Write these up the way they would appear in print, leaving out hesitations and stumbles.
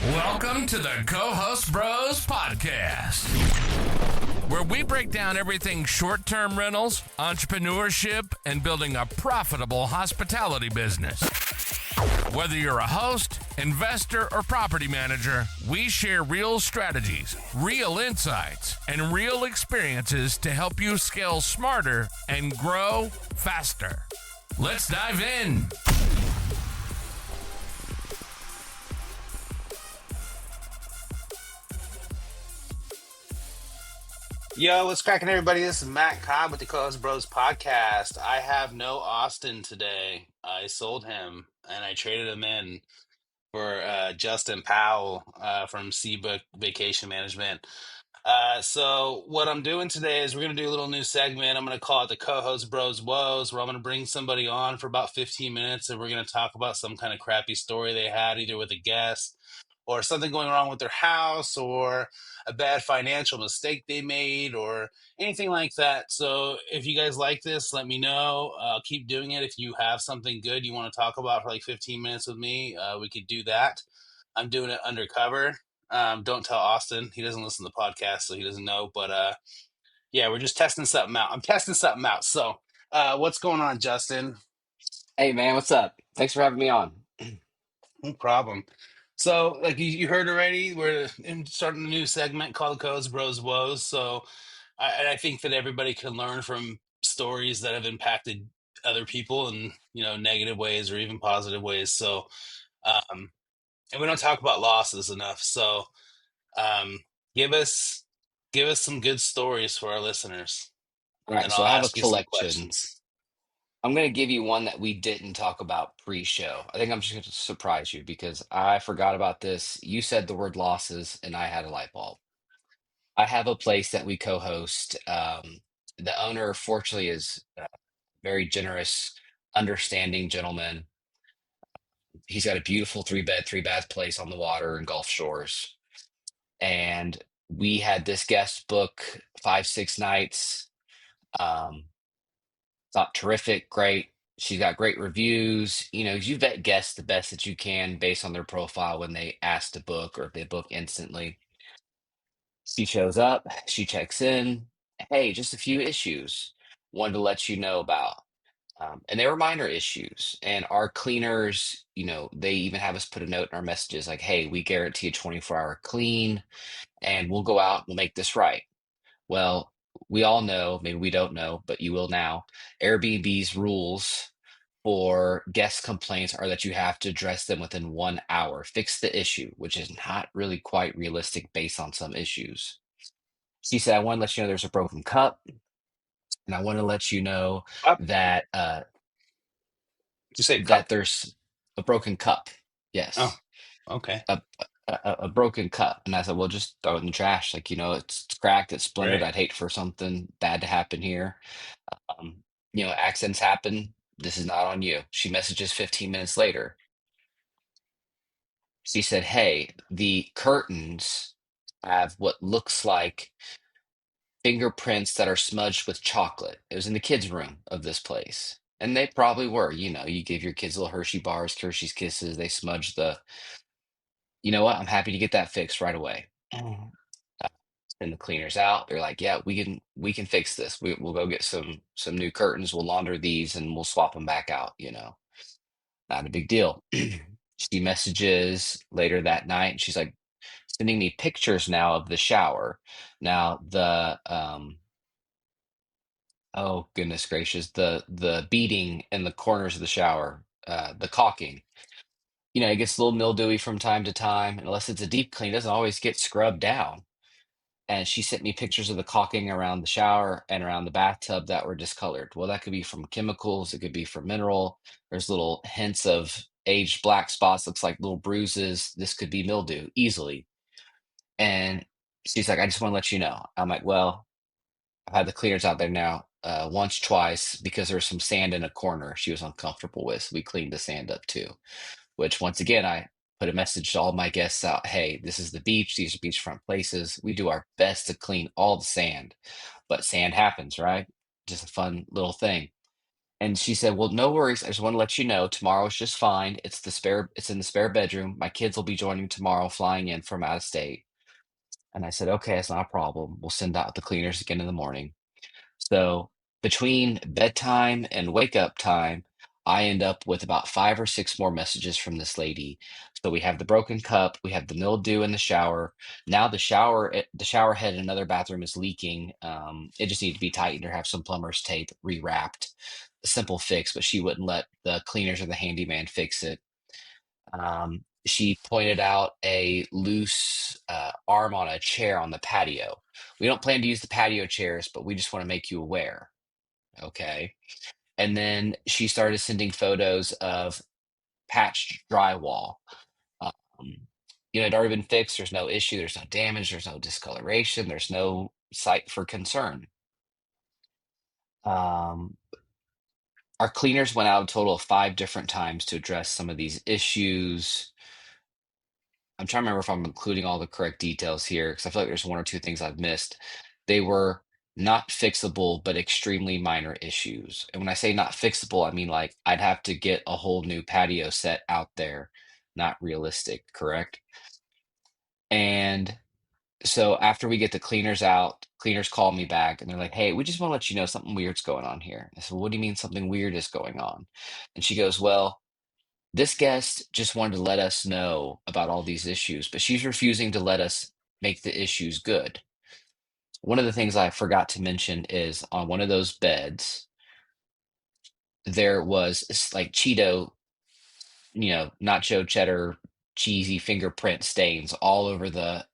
Welcome to the Co-Host Bros podcast, where we break down everything short-term rentals, entrepreneurship, and building a profitable hospitality business. Whether you're a host, investor, or property manager, we share real strategies, real insights, and real experiences to help you scale smarter and grow faster. Let's dive in. Yo, what's cracking, everybody? This is Matt Cobb with the Co-Host Bros podcast. I have no Austin today. I sold him and I traded him in for Justin Powell from Seabrook Vacation Management. So what I'm doing today is we're going to do a little new segment. I'm going to call it the Co-Host Bros Woes, where I'm going to bring somebody on for about 15 minutes and we're going to talk about some kind of crappy story they had, either with a guest or something going wrong with their house or a bad financial mistake they made or anything like that. So if you guys like this, let me know. I'll keep doing it. If you have something good you want to talk about for like 15 minutes with me, we could do that. I'm doing it undercover. Don't tell Austin. He doesn't listen to the podcast, so he doesn't know. But yeah, we're just testing something out. I'm testing something out. So what's going on, Justin? Hey man, what's up? Thanks for having me on. No problem. So, like you heard already, we're starting a new segment called Codes Bros Woes. So, I think that everybody can learn from stories that have impacted other people in negative ways or even positive ways. So, and we don't talk about losses enough. So, um, give us some good stories for our listeners, All and right, then so I'll I have a ask you some collection. questions. I'm going to give you one that we didn't talk about pre-show. I think I'm just going to surprise you because I forgot about this. You said the word losses, and I had a light bulb. I have a place that we co-host. The owner, fortunately, is a very generous, understanding gentleman. He's got a beautiful three-bed, three-bath place on the water in Gulf Shores. And we had this guest book 5, 6 nights. Um, Thought terrific, great. She's got great reviews. You vet guests the best that you can based on their profile when they ask to book or if they book instantly. She shows up, she checks in. Hey, just a few issues. Wanted to let you know about. And they were minor issues. And our cleaners, they even have us put a note in our messages like, hey, we guarantee a 24-hour clean and we'll go out, we'll make this right. Well, we all know, maybe we don't know, but you will now. Airbnb's rules for guest complaints are that you have to address them within 1 hour, fix the issue, which is not really quite realistic based on some issues. She said, I want to let you know there's a broken cup, and I want to let you know Up, that did you say that cup? there's a broken cup. Oh, Yes. okay, A, a broken cup. And I said, well, just throw it in the trash. Like, it's cracked, it's splintered. right. I'd hate for something bad to happen here. Um, accidents happen. This is not on you. She messages 15 minutes later. She said, hey, the curtains have what looks like fingerprints that are smudged with chocolate. It was in the kids' room of this place. And they probably were. You give your kids little Hershey bars, Hershey's Kisses, they smudge you know what? I'm happy to get that fixed right away. Uh, Send the cleaners out. They're like, yeah, we can fix this. We'll go get some new curtains. We'll launder these and we'll swap them back out. Not a big deal. She messages later that night. And she's like sending me pictures now of the shower. Now oh goodness gracious, the beading in the corners of the shower, the caulking. It gets a little mildewy from time to time. Unless it's a deep clean, it doesn't always get scrubbed down. And she sent me pictures of the caulking around the shower and around the bathtub that were discolored. Well, that could be from chemicals, it could be from mineral. There's little hints of aged black spots, looks like little bruises. This could be mildew easily. And she's like, I just want to let you know. I'm like, well, I've had the cleaners out there now once, twice, because there was some sand in a corner she was uncomfortable with. So we cleaned the sand up too, which once again, I put a message to all my guests out. Hey, this is the beach. These are beachfront places. We do our best to clean all the sand, but sand happens, right? Just a fun little thing. And she said, "Well, no worries. I just want to let you know tomorrow's just fine. It's in the spare bedroom. My kids will be joining tomorrow, flying in from out of state." And I said, "Okay, it's not a problem. We'll send out the cleaners again in the morning." So between bedtime and wake up time, I end up with about 5 or 6 more messages from this lady. So we have the broken cup, we have the mildew in the shower. Now the shower head in another bathroom is leaking. It just needs to be tightened or have some plumber's tape rewrapped. A simple fix, but she wouldn't let the cleaners or the handyman fix it. She pointed out a loose arm on a chair on the patio. We don't plan to use the patio chairs, but we just want to make you aware. Okay. And then she started sending photos of patched drywall. Um, it had already been fixed. There's no issue. There's no damage. There's no discoloration. There's no site for concern. Um, our cleaners went out a total of 5 different times to address some of these issues. I'm trying to remember if I'm including all the correct details here because I feel like there's 1 or 2 things I've missed. They were not fixable, but extremely minor issues. And when I say not fixable, I mean like I'd have to get a whole new patio set out there. Not realistic, correct? And so after we get the cleaners out, cleaners call me back and they're like, "Hey, we just want to let you know something weird's going on here." I said, "What do you mean something weird is going on?" And she goes, "Well, this guest just wanted to let us know about all these issues, but she's refusing to let us make the issues good." One of the things I forgot to mention is on one of those beds, there was like Cheeto, nacho cheddar, cheesy fingerprint stains all over the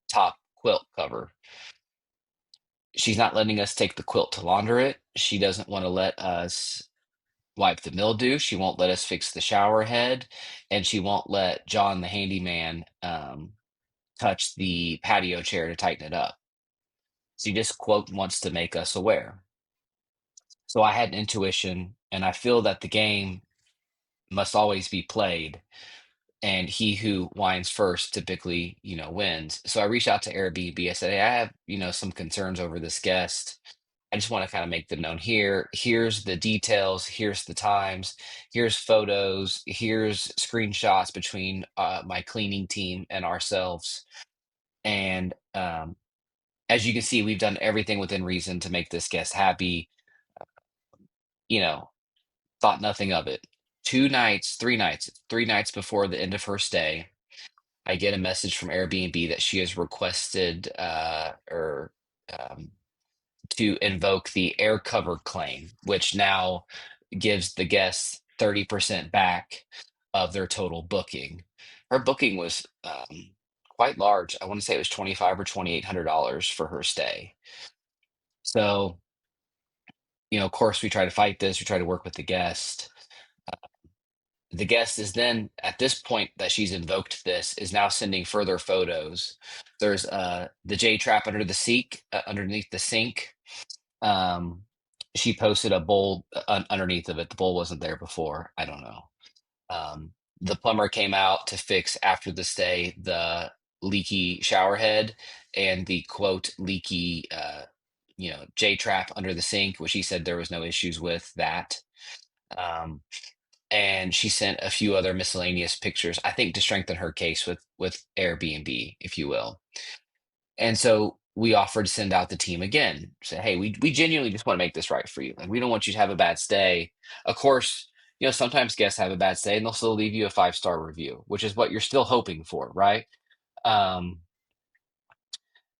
top quilt cover. She's not letting us take the quilt to launder it. She doesn't want to let us wipe the mildew. She won't let us fix the shower head, and she won't let John, the handyman, touch the patio chair to tighten it up. She just quote wants to make us aware. So I had an intuition, and I feel that the game must always be played, and he who whines first typically, wins. So I reached out to Airbnb. I said, "Hey, I have, some concerns over this guest. I just want to kind of make them known here. Here's the details. Here's the times. Here's photos. Here's screenshots between my cleaning team and ourselves. And as you can see, we've done everything within reason to make this guest happy. You know, thought nothing of it. 2 nights, 3 nights, 3 nights before the end of her stay, I get a message from Airbnb that she has requested or um, to invoke the air cover claim, which now gives the guests 30% back of their total booking. Her booking was quite large. I want to say it was 25 or $2,800 for her stay. So, of course, we try to fight this. We try to work with the guest. The guest is then, at this point that she's invoked this, is now sending further photos. There's the J trap underneath the sink. Um, she posted a bowl underneath of it. The bowl wasn't there before. I don't know. The plumber came out to fix after the stay the leaky shower head and the quote leaky J trap under the sink, which he said there was no issues with that. Um, and she sent a few other miscellaneous pictures, I think, to strengthen her case with Airbnb, if you will. And so we offered to send out the team again. Say, "Hey, we genuinely just want to make this right for you. Like, we don't want you to have a bad stay." Of course, sometimes guests have a bad stay and they'll still leave you a 5-star review, which is what you're still hoping for, right? Um,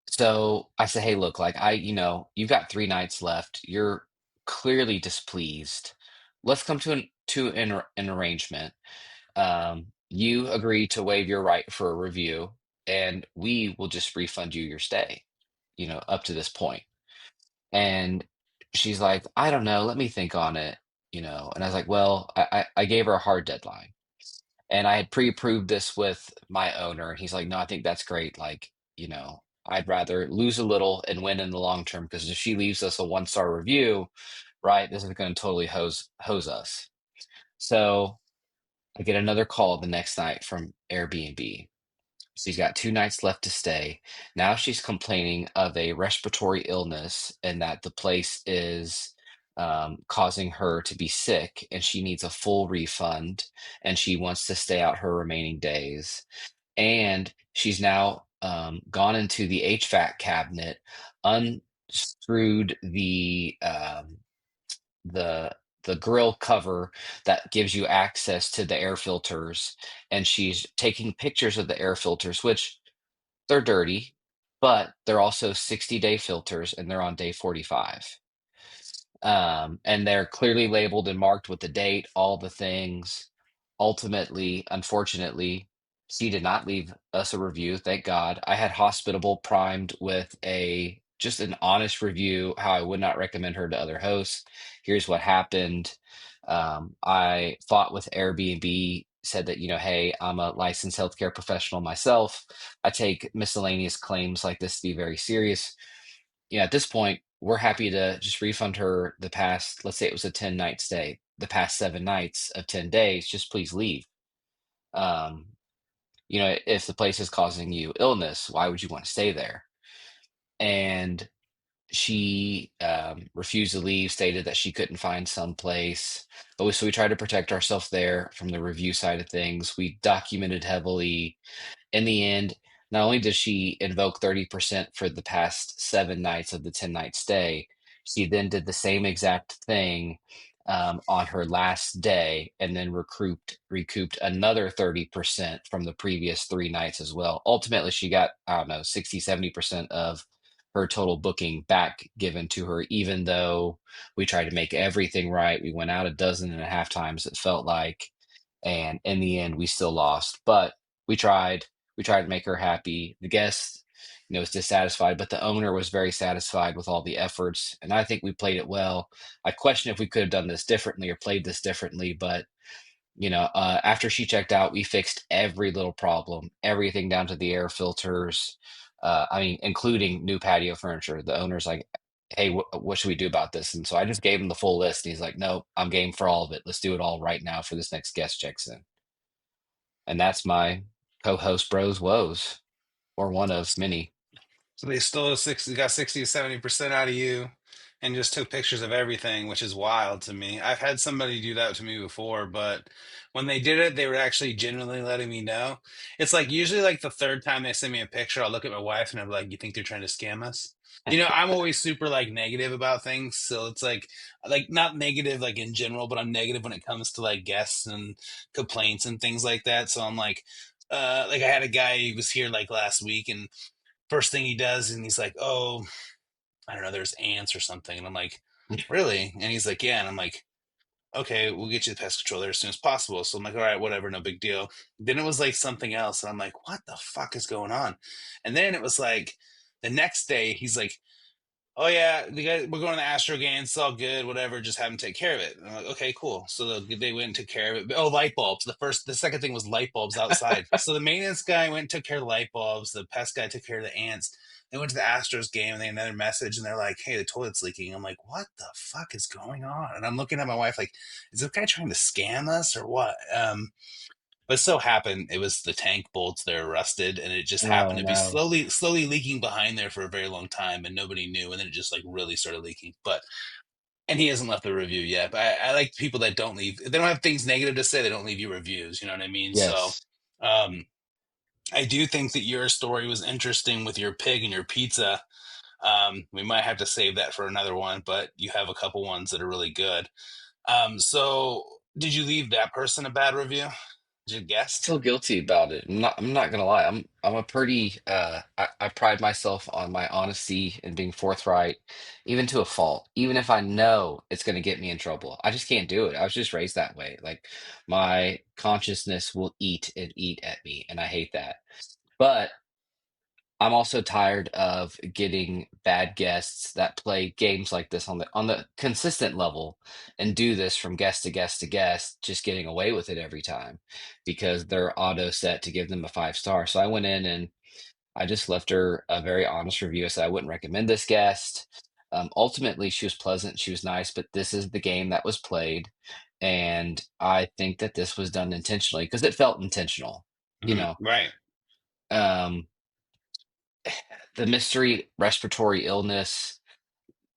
so I said, "Hey, look, like you've got 3 nights left. You're clearly displeased. Let's come to an arrangement. You agree to waive your right for a review, and we will just refund you your stay, up to this point." And she's like, "I don't know, let me think on it." And I was like, "Well, I gave her a hard deadline. And I had pre-approved this with my owner, and he's like, 'No, I think that's great. Like, I'd rather lose a little and win in the long term because if she leaves us a 1-star review, right, this is going to totally hose us." So I get another call the next night from Airbnb. She's got 2 nights left to stay. Now she's complaining of a respiratory illness and that the place is causing her to be sick, and she needs a full refund, and she wants to stay out her remaining days. And she's now gone into the HVAC cabinet, unscrewed the the grill cover that gives you access to the air filters, and she's taking pictures of the air filters, which they're dirty, but they're also 60-day filters, and they're on day 45. And they're clearly labeled and marked with the date, all the things. Ultimately, unfortunately, she did not leave us a review. Thank God. I had Hospitable primed with a just an honest review, how I would not recommend her to other hosts. Here's what happened. I fought with Airbnb, said that, hey, I'm a licensed healthcare professional myself. I take miscellaneous claims like this to be very serious. At this point, we're happy to just refund her the past, let's say it was a 10-night stay, the past 7 nights of 10 days, just please leave. Um, if the place is causing you illness, why would you want to stay there? And she refused to leave, stated that she couldn't find some place. So we tried to protect ourselves there from the review side of things. We documented heavily. In the end, not only did she invoke 30% for the past 7 nights of the 10-night stay, she then did the same exact thing on her last day, and then recouped another 30% from the previous 3 nights as well. Ultimately, she got, I don't know, 60, 70% of her total booking back given to her, even though we tried to make everything right. We went out a dozen and a half times, it felt like. And in the end, we still lost. But we tried. We tried to make her happy. The guest, was dissatisfied, but the owner was very satisfied with all the efforts. And I think we played it well. I question if we could have done this differently or played this differently, but after she checked out, we fixed every little problem, everything down to the air filters. I mean, including new patio furniture. The owner's like, "Hey, what should we do about this?" And so I just gave him the full list, and he's like, "No, I'm game for all of it. Let's do it all right now for this next guest checks in." And that's my co-host, Bros Woes, or one of many. So they stole 60, got 60 to 70% out of you and just took pictures of everything, which is wild to me. I've had somebody do that to me before, but when they did it, they were actually genuinely letting me know. It's like usually like the third time they send me a picture, I'll look at my wife and I'm like, "You think they're trying to scam us?" I'm always super like negative about things. So it's like not negative like in general, but I'm negative when it comes to like guests and complaints and things like that. So I'm like I had a guy, he was here like last week, and first thing he does, and he's like, "Oh, I don't know, there's ants or something." And I'm like, "Really?" And he's like, "Yeah." And I'm like, "Okay, we'll get you the pest control there as soon as possible." So I'm like, "All right, whatever, no big deal." Then it was like something else, and I'm like, "What the fuck is going on?" And then it was like the next day, he's like, "Oh yeah, the guy, we're going to the Astro game. It's all good, whatever. Just have them take care of it." And I'm like, "Okay, cool." So they went and took care of it. Oh, light bulbs. The second thing was light bulbs outside. So the maintenance guy went and took care of the light bulbs. The pest guy took care of the ants. They went to the Astros game and they had another message and they're like, "Hey, the toilet's leaking." I'm like, "What the fuck is going on?" And I'm looking at my wife like, "Is this guy trying to scam us or what?" But so happened it was the tank bolts that are rusted, and it just happened Oh to be no. slowly leaking behind there for a very long time, and nobody knew, and then it just like really started leaking. But and he hasn't left a review yet. But I like people that don't leave. If they don't have things negative to say, they don't leave you reviews. You know what I mean? So Yes. um, I do think that your story was interesting with your pig and your pizza. We might have to save that for another one, but you have a couple ones that are really good. So did you leave that person a bad review? Did you guest? Feel guilty about it. I'm not gonna lie. I'm a pretty I pride myself on my honesty and being forthright, even to a fault. Even if I know it's gonna get me in trouble. I just can't do it. I was just raised that way. Like my consciousness will eat and eat at me, and I hate that. But I'm also tired of getting bad guests that play games like this on the consistent level and do this from guest to guest to guest, just getting away with it every time because they're auto set to give them a 5 star. So I went in and I just left her a very honest review. I said I wouldn't recommend this guest. Ultimately, she was pleasant, she was nice, but this is the game that was played, and I think that this was done intentionally because it felt intentional. You Mhm. know, Right. um, the mystery respiratory illness.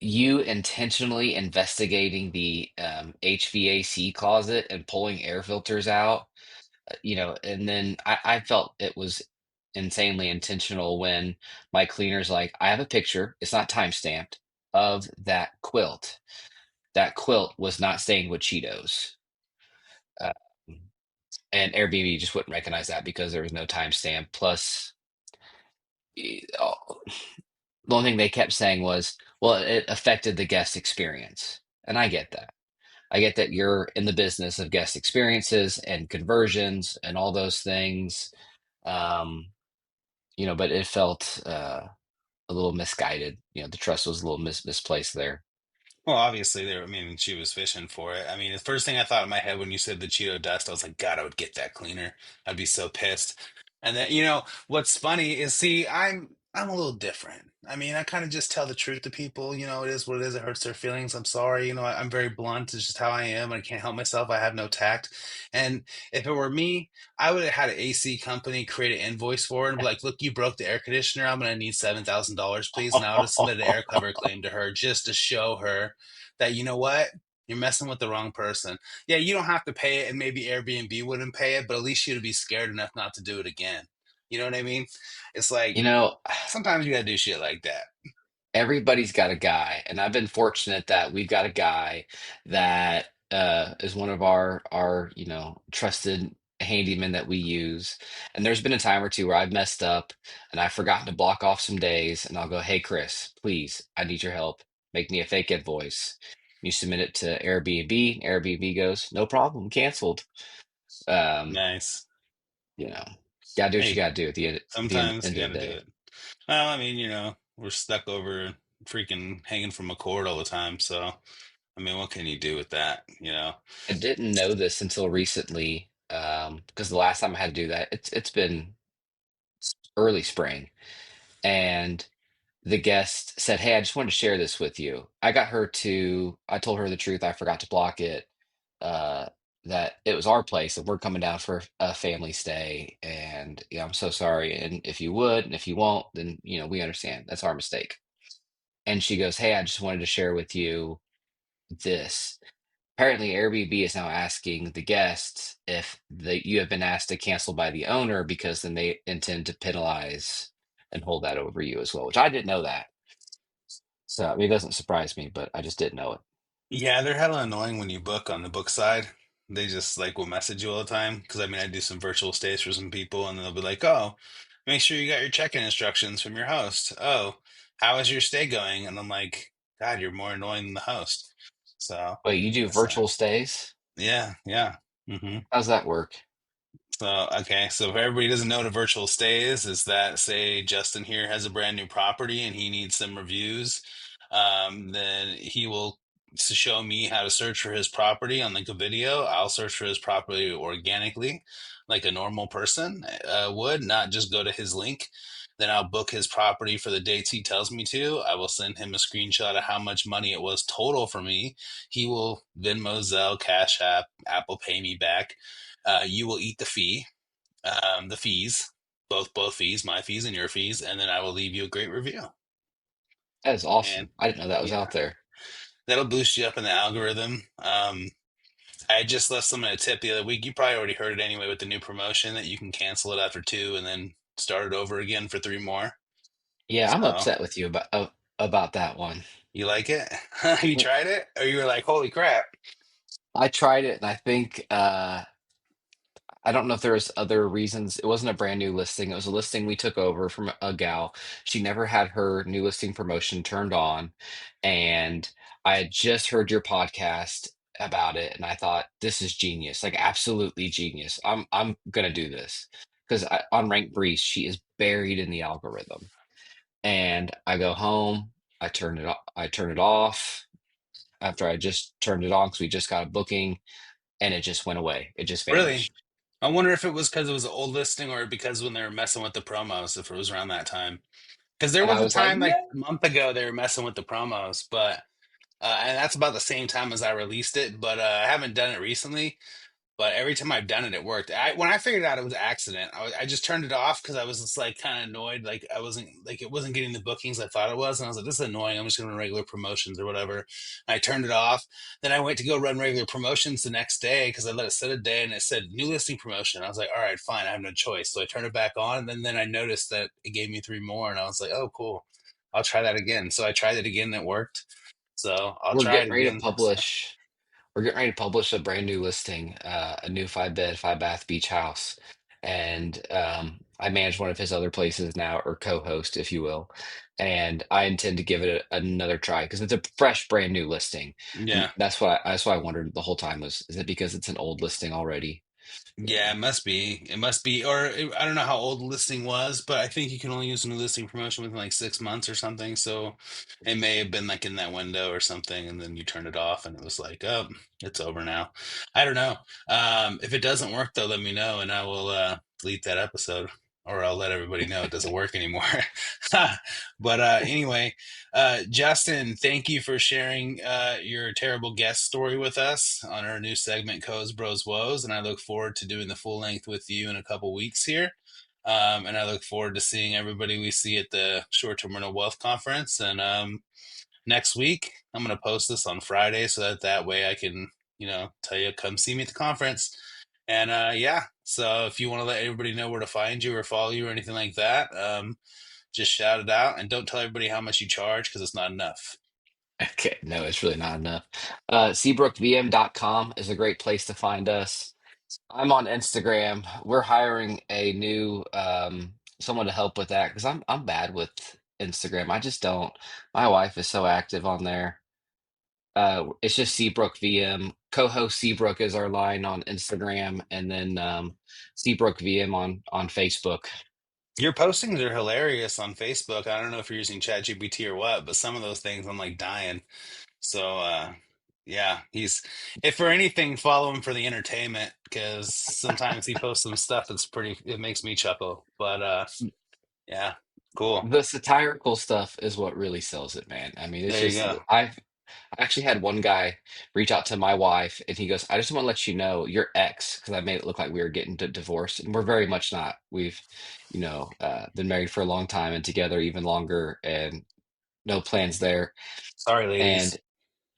you intentionally investigating the HVAC closet and pulling air filters out, and then I felt it was insanely intentional when my cleaner's like, I have a picture, it's not time stamped, of that quilt. That quilt was not stained with Cheetos. Uh, and Airbnb just wouldn't recognize that because there was no timestamp. Plus, oh, the only thing they kept saying was, well, it affected the guest experience. And I get that. I get that you're in the business of guest experiences and conversions and all those things. Um, but it felt a little misguided. The trust was a little misplaced there. Well, obviously, I mean, she was fishing for it. I mean, the first thing I thought in my head when you said the Cheeto dust, I was like, God, I would get that cleaner. I'd be so pissed. And then, what's funny is, see, I'm a little different. I mean, I kind of just tell the truth to people. It is what it is. It hurts their feelings. I'm sorry. I'm very blunt. It's just how I am. I can't help myself. I have no tact. And if it were me, I would have had an AC company create an invoice for it and be like, look, you broke the air conditioner. I'm going to need $7,000, please. And I would have submitted an air cover claim to her just to show her that, you know what? You're messing with the wrong person. Yeah, you don't have to pay it, and maybe Airbnb wouldn't pay it, but at least you'd be scared enough not to do it again. You know what I mean? It's like You know, sometimes you gotta do shit like that. Everybody's got a guy, and I've been fortunate that we've got a guy that is one of our trusted handymen that we use. And there's been a time or two where I've messed up and I've forgotten to block off some days, and I'll go, "Hey, Chris, please, I need your help. Make me a fake invoice." You submit it to Airbnb. Airbnb goes, "No problem, canceled." Um, Nice. you know, gotta do what you Hey, gotta do at the sometimes end you of the gotta do day. it. Well, I mean, we're stuck over freaking hanging from a cord all the time. So, I mean, what can you do with that? I didn't know this until recently, because the last time I had to do that, it's been early spring, and the guest said, "Hey, I just wanted to share this with you." I told her the truth. I forgot to block it. Uh, that it was our place, and we're coming down for a family stay, and I'm so sorry. And if you would, and if you won't, then we understand. That's our mistake. And she goes, "Hey, I just wanted to share with you this." Apparently, Airbnb is now asking the guests if you have been asked to cancel by the owner because then they intend to penalize and hold that over you as well, which I didn't know that. So, I mean, it doesn't surprise me, but I just didn't know it. Yeah, they're hella annoying when you book on the book side. They just like will message you all the time. Because I mean, I do some virtual stays for some people, and they'll be like, "Oh, make sure you got your check-in instructions from your host. Oh, how is your stay going?" And I'm like, "God, you're more annoying than the host." So, Wait, you do it's virtual stays? yeah, yeah. How's that work? So, okay, so if everybody doesn't know what a virtual stay is that say Justin here has a brand new property and he needs some reviews, then he will show me how to search for his property on like a video. I'll search for his property organically, like a normal person would, not just go to his link. Then I'll book his property for the dates he tells me to. I will send him a screenshot of how much money it was total for me. He will Venmo, Zelle, Cash App, Apple Pay me back. You will eat the fee, the fees, both fees, my fees and your fees, and then I will leave you a great review. That is And awesome. I didn't know that was yeah, out there. that'll boost you up in the algorithm. I just left someone a tip the other week. You probably already heard it anyway with the new promotion that you can cancel it after two and then start it over again for three more. Yeah, I'm So upset with you about that one. you like it? Have you tried it? Or you were like, holy crap? I tried it, and I think I don't know if there was other reasons. It wasn't a brand new listing. It was a listing we took over from a gal. She never had her new listing promotion turned on, and I had just heard your podcast about it, and I thought this is genius, like absolutely genius. I'm gonna do this because on Rank Breeze she is buried in the algorithm, and I go home. I turn it off after I just turned it on because we just got a booking, and it just went away. It just Really? vanished. I wonder if it was because it was an old listing or because when they were messing with the promos, if it was around that time. Because there And I was a was like, time no. like a month ago they were messing with the promos, but and that's about the same time as I released it, but I haven't done it recently. but every time I've done it, it worked. When I figured out it was an accident, I just turned it off because I was just like kind of annoyed. Like I wasn't like it wasn't getting the bookings I thought it was, and I was like, "This is annoying. I'm just going to run regular promotions or whatever." And I turned it off. Then I went to go run regular promotions the next day because I let it sit a day, and it said new listing promotion. I was like, "All right, fine. I have no choice." So I turned it back on, and then I noticed that it gave me three more, and I was like, "Oh, cool. I'll try that again." So I tried it again, and it worked. So I'll We're try getting it ready to again. So, publish. We're getting ready to publish a brand new listing, a new 5 bed, 5 bath beach house, and I manage one of his other places now, or co-host, if you will. And I intend to give it another try because it's a fresh, brand new listing, and yeah. that's why I wondered the whole time was, is it because it's an old listing already? Yeah, it must be. It must be. I don't know how old the listing was, but I think you can only use a new listing promotion within like 6 months or something. So it may have been like in that window or something, and then you turned it off, and it was like, oh, it's over now. I don't know. If it doesn't work though, let me know, and I will delete that episode, or I'll let everybody know it doesn't work anymore. But anyway, Justin, thank you for sharing your terrible guest story with us on our new segment, Co's Bros Woes. And I look forward to doing the full length with you in a couple weeks here. And I look forward to seeing everybody we see at the Short Term Rental Wealth Conference. And next week, I'm going to post this on Friday so that way I can, tell you, come see me at the conference. And yeah, so if you want to let everybody know where to find you or follow you or anything like that, just shout it out and don't tell everybody how much you charge because it's not enough. Okay, no, it's really not enough. SeabrookVM.com is a great place to find us. I'm on Instagram. We're hiring a new someone to help with that because I'm bad with Instagram. I just don't. My wife is so active on there. It's just Seabrook VM. Co-host Seabrook is our line on Instagram, and then Seabrook VM on Facebook. Your postings are hilarious on Facebook. I don't know if you're using ChatGPT or what, but some of those things I'm like dying. So yeah, if for anything, follow him for the entertainment because sometimes he posts some stuff that's it makes me chuckle. But yeah, cool. The satirical stuff is what really sells it, man. I mean, it's There you just go. I actually had one guy reach out to my wife, and he goes, "I just want to let you know your ex, because I made it look like we were getting divorced, and we're very much not. We've, been married for a long time and together even longer, and no plans there." Sorry, And ladies.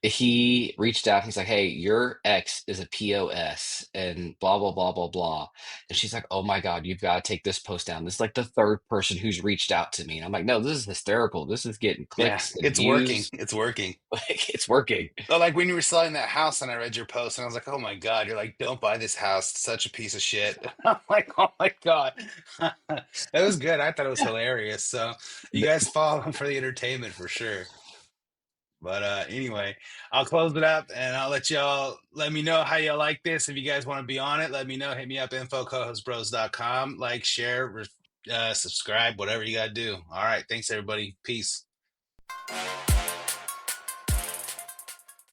he reached out. He's like, "Hey, your ex is a POS, and blah blah blah blah blah." And she's like, "Oh my God, you've got to take this post down. This is like the third person who's reached out to me." And I'm like, "No, this is hysterical. This is getting Yeah, clicks and it's working. views. It's working. Like it's working." Oh, like when you were selling that house and I read your post and I was like, oh my God, you're like, don't buy this house. It's such a piece of shit. I'm like, oh my God. That was good. I thought it was hilarious. So you guys follow him for the entertainment for sure. But anyway, I'll close it up and I'll let me know how y'all like this. If you guys want to be on it, let me know. Hit me up, info@cohostbros.com. Like, share, subscribe, whatever you got to do. All right. Thanks, everybody. Peace.